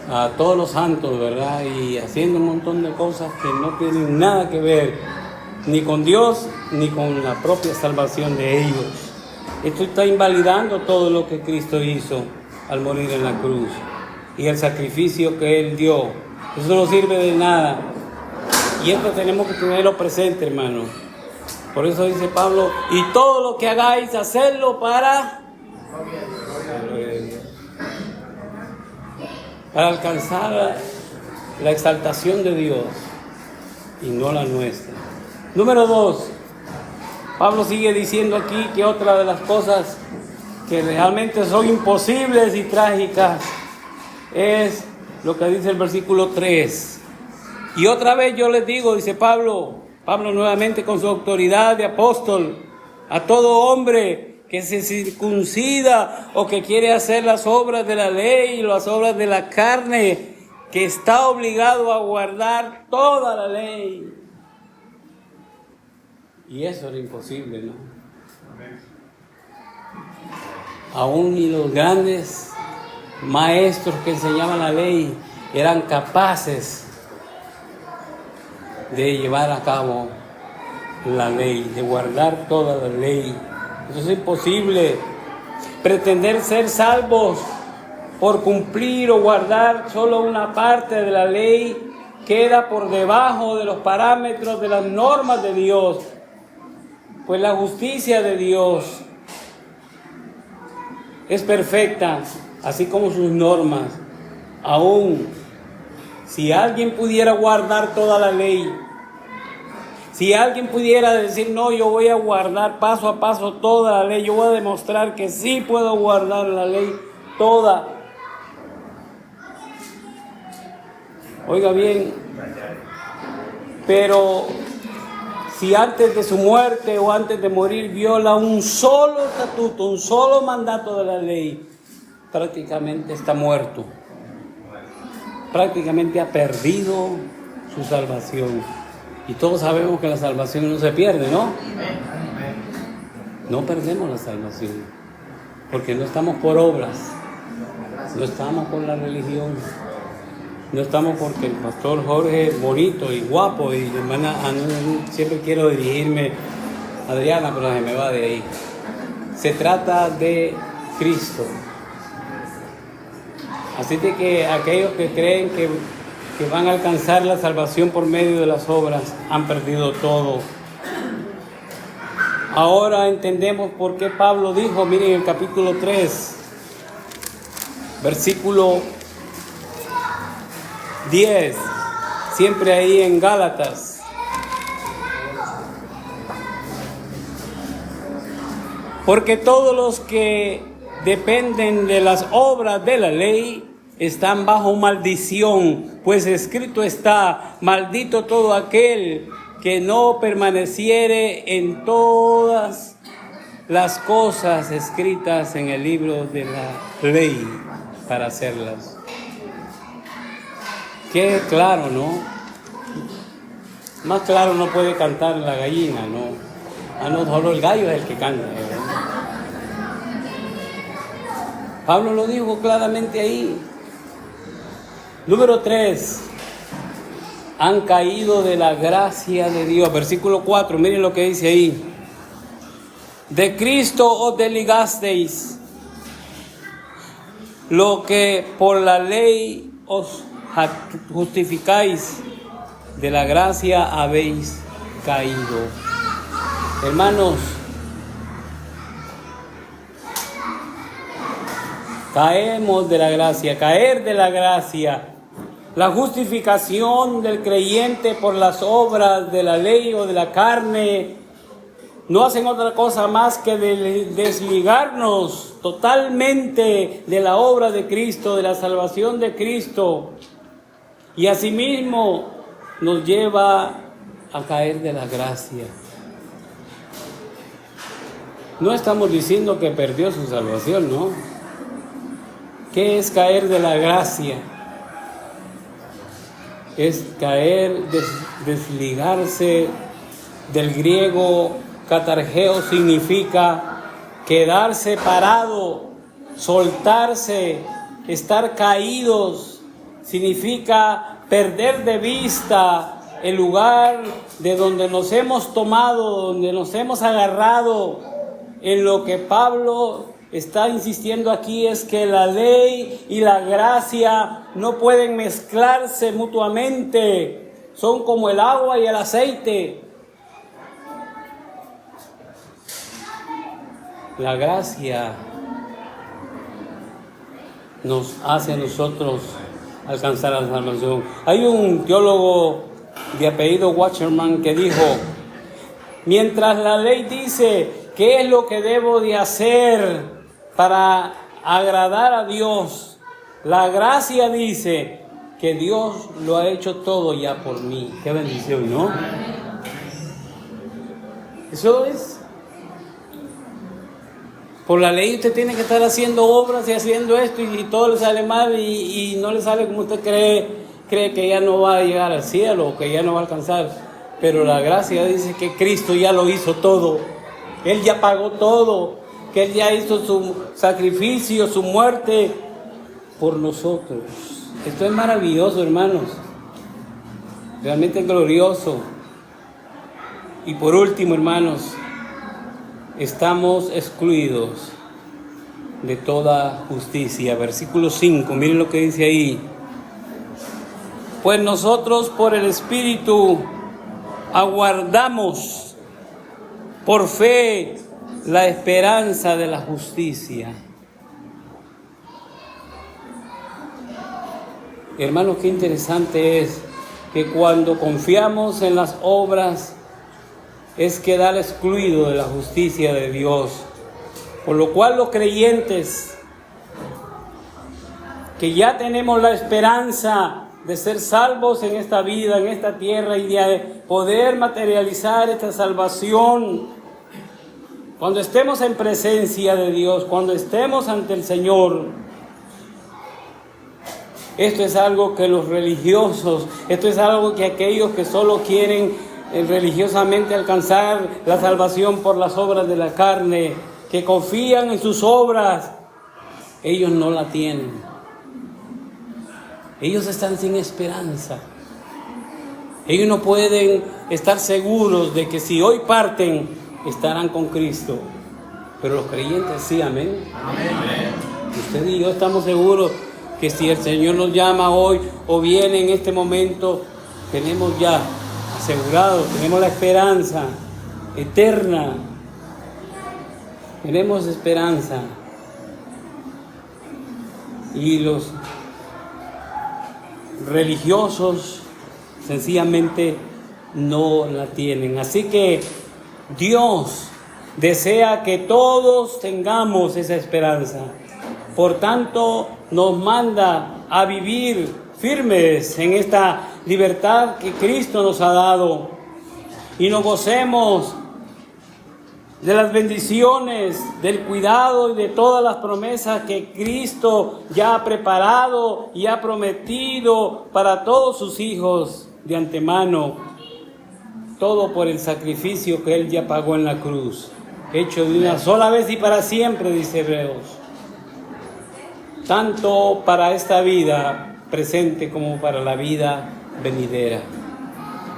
a todos los santos, ¿verdad? Y haciendo un montón de cosas que no tienen nada que ver ni con Dios ni con la propia salvación de ellos. Esto está invalidando todo lo que Cristo hizo al morir en la cruz y el sacrificio que Él dio. Eso no sirve de nada. Y esto tenemos que tenerlo presente, hermano. Por eso dice Pablo, y todo lo que hagáis, hacedlo para alcanzar la exaltación de Dios y no la nuestra. Número 2, Pablo sigue diciendo aquí que otra de las cosas que realmente son imposibles y trágicas es lo que dice el versículo 3. Y otra vez yo les digo, dice Pablo nuevamente con su autoridad de apóstol, a todo hombre que se circuncida o que quiere hacer las obras de la ley y las obras de la carne, que está obligado a guardar toda la ley. Y eso era imposible, ¿no? Aún ni los grandes maestros que enseñaban la ley eran capaces de llevar a cabo la ley, de guardar toda la ley. Eso es imposible. Pretender ser salvos por cumplir o guardar solo una parte de la ley queda por debajo de los parámetros de las normas de Dios, pues la justicia de Dios es perfecta, así como sus normas. Aún si alguien pudiera guardar toda la ley, si alguien pudiera decir, no, yo voy a guardar paso a paso toda la ley, yo voy a demostrar que sí puedo guardar la ley toda. Oiga bien, pero si antes de su muerte o antes de morir viola un solo estatuto, un solo mandato de la ley, prácticamente está muerto. Prácticamente ha perdido su salvación. Y todos sabemos que la salvación no se pierde, ¿no? No perdemos la salvación, porque no estamos por obras, no estamos por la religión, no estamos porque el pastor Jorge es bonito y guapo, y hermana, siempre quiero dirigirme a Adriana, pero se me va de ahí. Se trata de Cristo. Así de que aquellos que creen que van a alcanzar la salvación por medio de las obras han perdido todo. Ahora entendemos por qué Pablo dijo, miren el capítulo 3, versículo 10, siempre ahí en Gálatas. Porque todos los que dependen de las obras de la ley están bajo maldición, pues escrito está, maldito todo aquel que no permaneciere en todas las cosas escritas en el libro de la ley para hacerlas. Qué claro, ¿no? Más claro no puede cantar la gallina, ¿no? No, solo el gallo es el que canta, ¿verdad? Pablo lo dijo claramente ahí. Número 3. Han caído de la gracia de Dios. Versículo 4, miren lo que dice ahí. De Cristo os desligasteis, lo que por la ley os justificáis, de la gracia habéis caído. Hermanos, caemos de la gracia. Caer de la gracia La justificación del creyente por las obras de la ley o de la carne no hacen otra cosa más que desligarnos totalmente de la obra de Cristo, de la salvación de Cristo, y asimismo nos lleva a caer de la gracia. No estamos diciendo que perdió su salvación, ¿no? ¿Qué es caer de la gracia? Es caer, desligarse del griego. Catargeo significa quedar separado, soltarse, estar caídos. Significa perder de vista el lugar de donde nos hemos tomado, donde nos hemos agarrado. En lo que Pablo está insistiendo aquí es que la ley y la gracia no pueden mezclarse mutuamente. Son como el agua y el aceite. La gracia nos hace a nosotros alcanzar la salvación. Hay un teólogo de apellido Wasserman que dijo: mientras la ley dice qué es lo que debo de hacer para agradar a Dios, la gracia dice que Dios lo ha hecho todo ya por mí. Qué bendición, ¿no? Eso es. Por la ley usted tiene que estar haciendo obras y haciendo esto y todo le sale mal y no le sale como usted cree que ya no va a llegar al cielo o que ya no va a alcanzar. Pero la gracia dice que Cristo ya lo hizo todo. Él ya pagó todo, que Él ya hizo su sacrificio, su muerte por nosotros. Esto es maravilloso, hermanos. Realmente glorioso. Y por último, hermanos, estamos excluidos de toda justicia. Versículo 5, miren lo que dice ahí. Pues nosotros por el Espíritu aguardamos por fe la esperanza de la justicia. Hermanos, qué interesante es que cuando confiamos en las obras es quedar excluido de la justicia de Dios. Por lo cual los creyentes que ya tenemos la esperanza de ser salvos en esta vida, en esta tierra, y de poder materializar esta salvación, cuando estemos en presencia de Dios, cuando estemos ante el Señor, esto es algo que los religiosos, esto es algo que aquellos que solo quieren religiosamente alcanzar la salvación por las obras de la carne, que confían en sus obras, ellos no la tienen. Ellos están sin esperanza. Ellos no pueden estar seguros de que si hoy parten, estarán con Cristo. Pero los creyentes sí, amén. Amén. Usted y yo estamos seguros que si el Señor nos llama hoy o viene en este momento, tenemos ya asegurado, tenemos la esperanza eterna. Tenemos esperanza. Y los religiosos sencillamente no la tienen. Así que Dios desea que todos tengamos esa esperanza. Por tanto, nos manda a vivir firmes en esta libertad que Cristo nos ha dado y nos gocemos de las bendiciones, del cuidado y de todas las promesas que Cristo ya ha preparado y ha prometido para todos sus hijos de antemano. Todo por el sacrificio que Él ya pagó en la cruz, hecho de una sola vez y para siempre, dice Hebreos. Tanto para esta vida presente como para la vida venidera.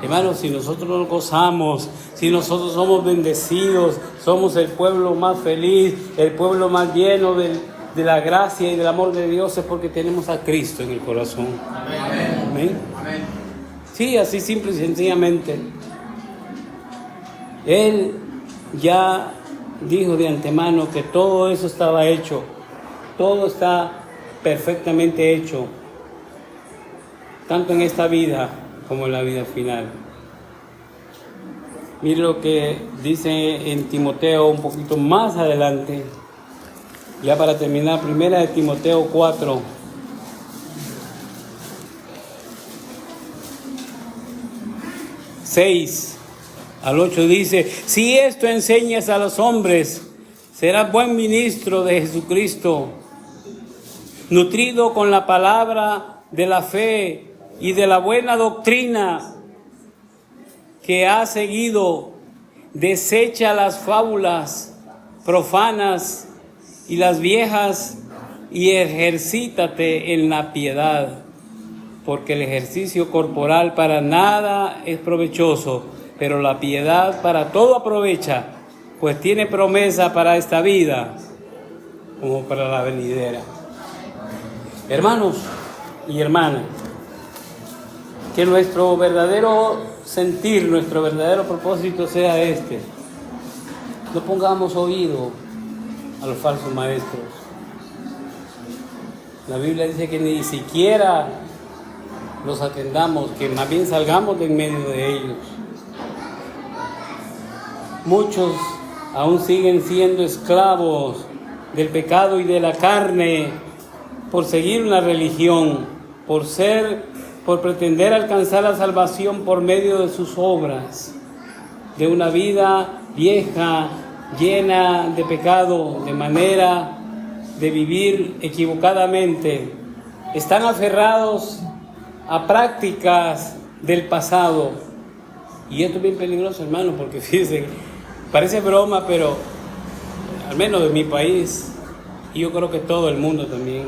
Hermanos, si nosotros nos gozamos, si nosotros somos bendecidos, somos el pueblo más feliz, el pueblo más lleno de la gracia y del amor de Dios, es porque tenemos a Cristo en el corazón. Amén. Amén. Amén. Sí, así simple y sencillamente. Él ya dijo de antemano que todo eso estaba hecho. Todo está perfectamente hecho. tanto en esta vida como en la vida final. Mire lo que dice en Timoteo un poquito más adelante, ya para terminar, 1 de Timoteo 4. Seis al 8 dice: si esto enseñas a los hombres, serás buen ministro de Jesucristo, nutrido con la palabra de la fe y de la buena doctrina que has seguido. Desecha las fábulas profanas y las viejas y ejercítate en la piedad, porque el ejercicio corporal para nada es provechoso, pero la piedad para todo aprovecha, pues tiene promesa para esta vida como para la venidera. Hermanos y hermanas, que nuestro verdadero sentir, nuestro verdadero propósito sea este. No pongamos oído a los falsos maestros. La Biblia dice que ni siquiera los atendamos, que más bien salgamos de en medio de ellos. Muchos aún siguen siendo esclavos del pecado y de la carne por seguir una religión, por pretender alcanzar la salvación por medio de sus obras, de una vida vieja, llena de pecado, de manera de vivir equivocadamente. Están aferrados a prácticas del pasado. Y esto es bien peligroso, hermano, porque fíjense, parece broma, pero al menos de mi país, y yo creo que todo el mundo también,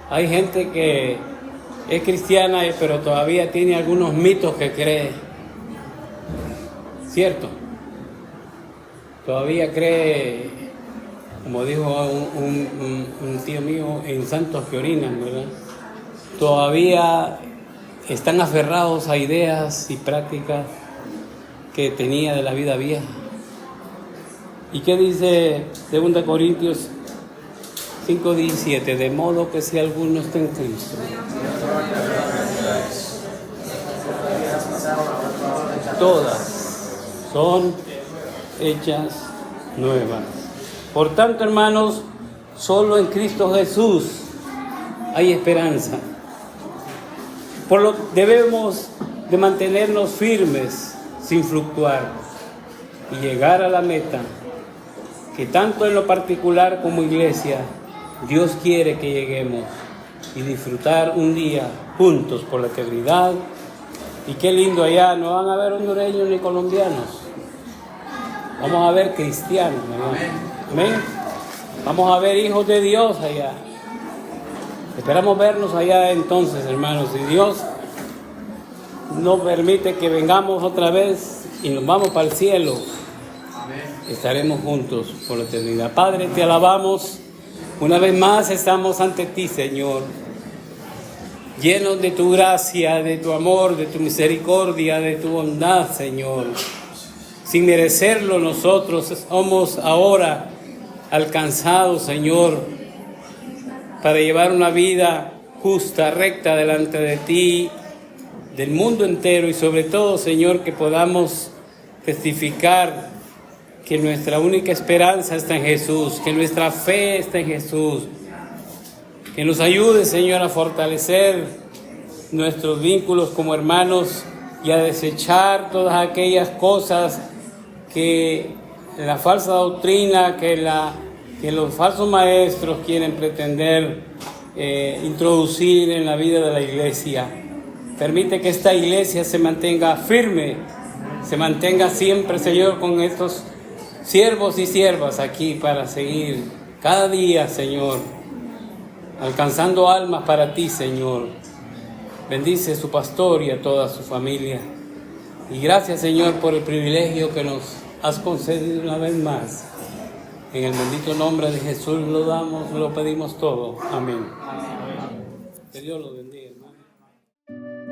hay gente que es cristiana, pero todavía tiene algunos mitos que cree. ¿Cierto? Todavía cree, como dijo un tío mío, en santos que orinan, ¿verdad? Todavía están aferrados a ideas y prácticas que tenía de la vida vieja. ¿Y qué dice 2 Corintios 5:17? De modo que si alguno está en Cristo, todas son hechas nuevas. Por tanto, hermanos, solo en Cristo Jesús hay esperanza. Por lo que debemos de mantenernos firmes sin fluctuar y llegar a la meta que tanto en lo particular como iglesia Dios quiere que lleguemos, y disfrutar un día juntos por la eternidad. Y qué lindo allá, no van a ver hondureños ni colombianos, vamos a ver cristianos, ¿verdad? Amén. Vamos a ver hijos de Dios allá. Esperamos vernos allá entonces, hermanos. Si Dios no permite que vengamos otra vez y nos vamos para el cielo, estaremos juntos por la eternidad. Padre, te alabamos. Una vez más estamos ante ti, Señor, llenos de tu gracia, de tu amor, de tu misericordia, de tu bondad, Señor. Sin merecerlo, nosotros somos ahora alcanzados, Señor, para llevar una vida justa, recta delante de ti, del mundo entero, y sobre todo, Señor, que podamos testificar que nuestra única esperanza está en Jesús, que nuestra fe está en Jesús. Que nos ayude, Señor, a fortalecer nuestros vínculos como hermanos y a desechar todas aquellas cosas que la falsa doctrina, que los falsos maestros quieren pretender introducir en la vida de la iglesia. Permite que esta iglesia se mantenga firme, se mantenga siempre, Señor, con estos siervos y siervas aquí para seguir cada día, Señor, alcanzando almas para ti, Señor. Bendice a su pastor y a toda su familia. Y gracias, Señor, por el privilegio que nos has concedido una vez más. En el bendito nombre de Jesús lo damos, lo pedimos todo. Amén. Que Dios lo bendiga, hermano.